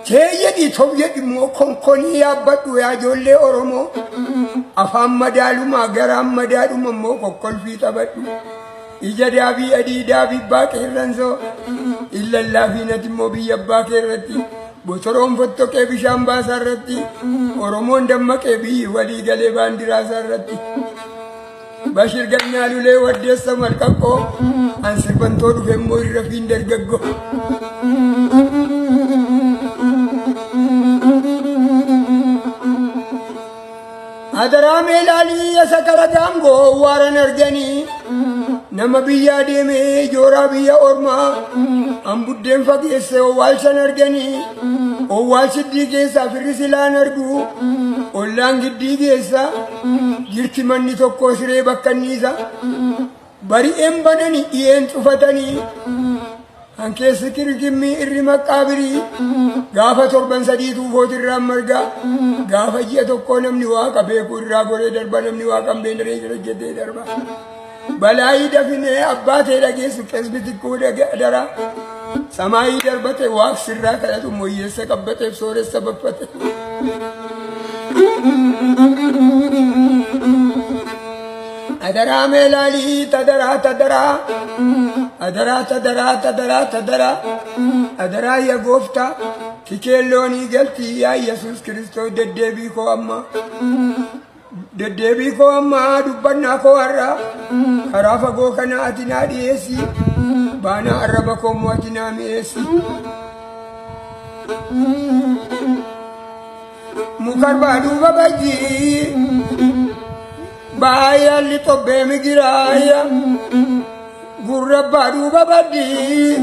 Teeyedi tobyedi mo konkoni yabbadhu yaa ijoollee Oromoo afaan madaaluma garaan madaaluma immoo kokkolfii taphadhu ija daabii adii daabii abbaa qeerransoo illallaafi nati immoo biyya abbaa keerratti botoroon fottoqee bishaan baasaa irratti Oromoon dammaqee biyyi walii galee baandiraa isaa irratti Bashir Ganyaa Lulee Waddeessa Malqaqqoo an sirbantoo dhufe immoo irra fiin dargaggoo Adara melali sakara gamgo waran argani nama biya deme jora biya orma ambudden fagese walsan argani o walsiddi gesa firisilan argu ollangi digesa jirti manni tokko sire bakkanisa bari embanani ien tufatani anke sikirgimmi irri maqabiri gaafa torban sadiitu footirra marga gaafa ji'a tokko namni waaqa beeku irraa goree darba namni waaqa beendare jira jedhee darba balaayi dafine abbaatee dhageessu qesbiti kuude dara samaayii darbate waaq sirraa kadhatu moyyeessa qabbateef sooressa baffate Adara melali tadara adara ya gofta kikelloni galti ya Yesus Kristo deddebi ko amma dubbanna ko arra karafa go kana atina diesi bana araba ko mo atina miesi mukarba duba baji Baya lito bemigiraya gurra baru babadi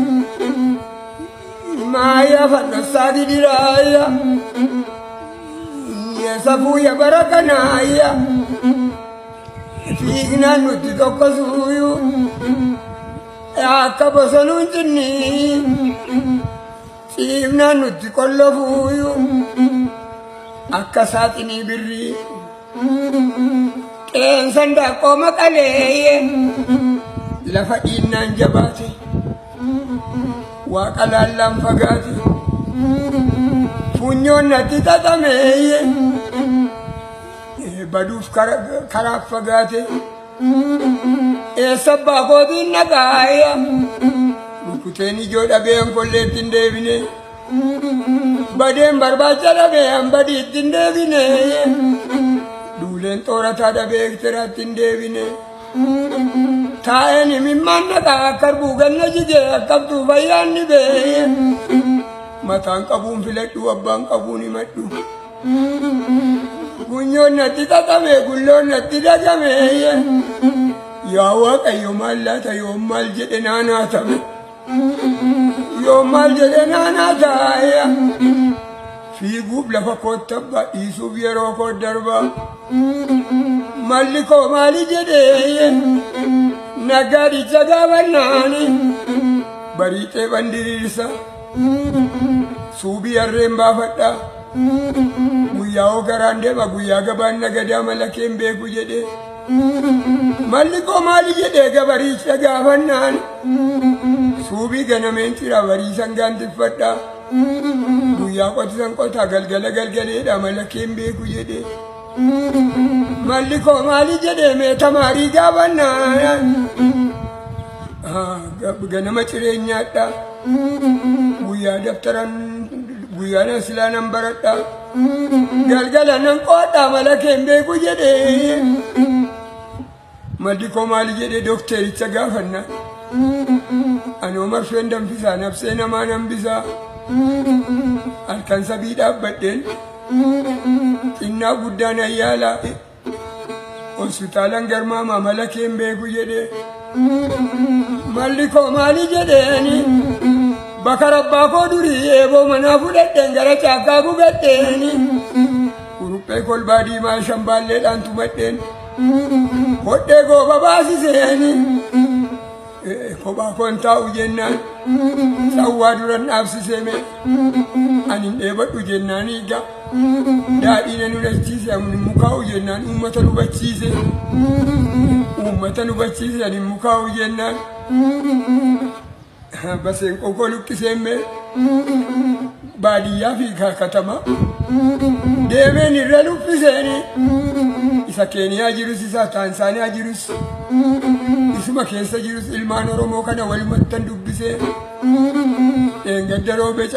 maya fanasadi diraya yesafu ya barakanaya figna nuti tokkasuyu akabasalunjini figna nuti kollofuyu akkasatini birri Sanda koma kale lafa innan jabate wa kalalam fagati funyon nati tatame baduf karaf fagate sabba ko din nagaya kuteni joda be an kolletin devine badem barbacha da be an badi tin devine Dulen tora tada beektera tindevine taeni mimmanna ka karbu ganna jige akabtu bayanni be matan kabun filaddu abban kabuni maddu gunyon natti tatame gullon natti dagame ya waqa yomallata yomal jede nanatame yomal jede nanataya Figub lafa kottaba isub yero ko darba malliko mali jede nagari jagawanani barite bandirisa subi arremba fadda guyawo garande ba guya gaban nagada malaken be ku jede malliko mali jede gabari jagawanani subi ganamentira bari sanganti fadda Buya qotisan qota galgala galgaleedha malaken beeku jedhe malliko mali jedhe me tamari gabanna ganama cireenyaadha guyyaa daftaran guyyaa silaanan baradha galgala nan qota malaken beeku jedhe malliko mali jedhe doktericha gaafanna ano marfeen danfisa nafsee namaa nambisa Alkan sabida baden inna guddana yala hospitalan garmama malaken beeku jedhe malliko mali jedheni bakarabba ko duri ebo mana fudadden gara chaka gugaddeni uruppe kolbadi ma shamballe dan tumadden hodde go babasiseni koba konta ujennan sawaduran absiseme anin ebadu jennani ga daadi nanu dachise amun muka ujennan ummata nu bachise anin muka ujennan basen kokolu kiseme baadiyyaa fi katama deemeen irra luffiseeni isa Keeniyaa jirus isa Taansaaniyaa jirus isuma keessa jirus ilmaan Oromoo kana walumatti dubbisee engadda roobee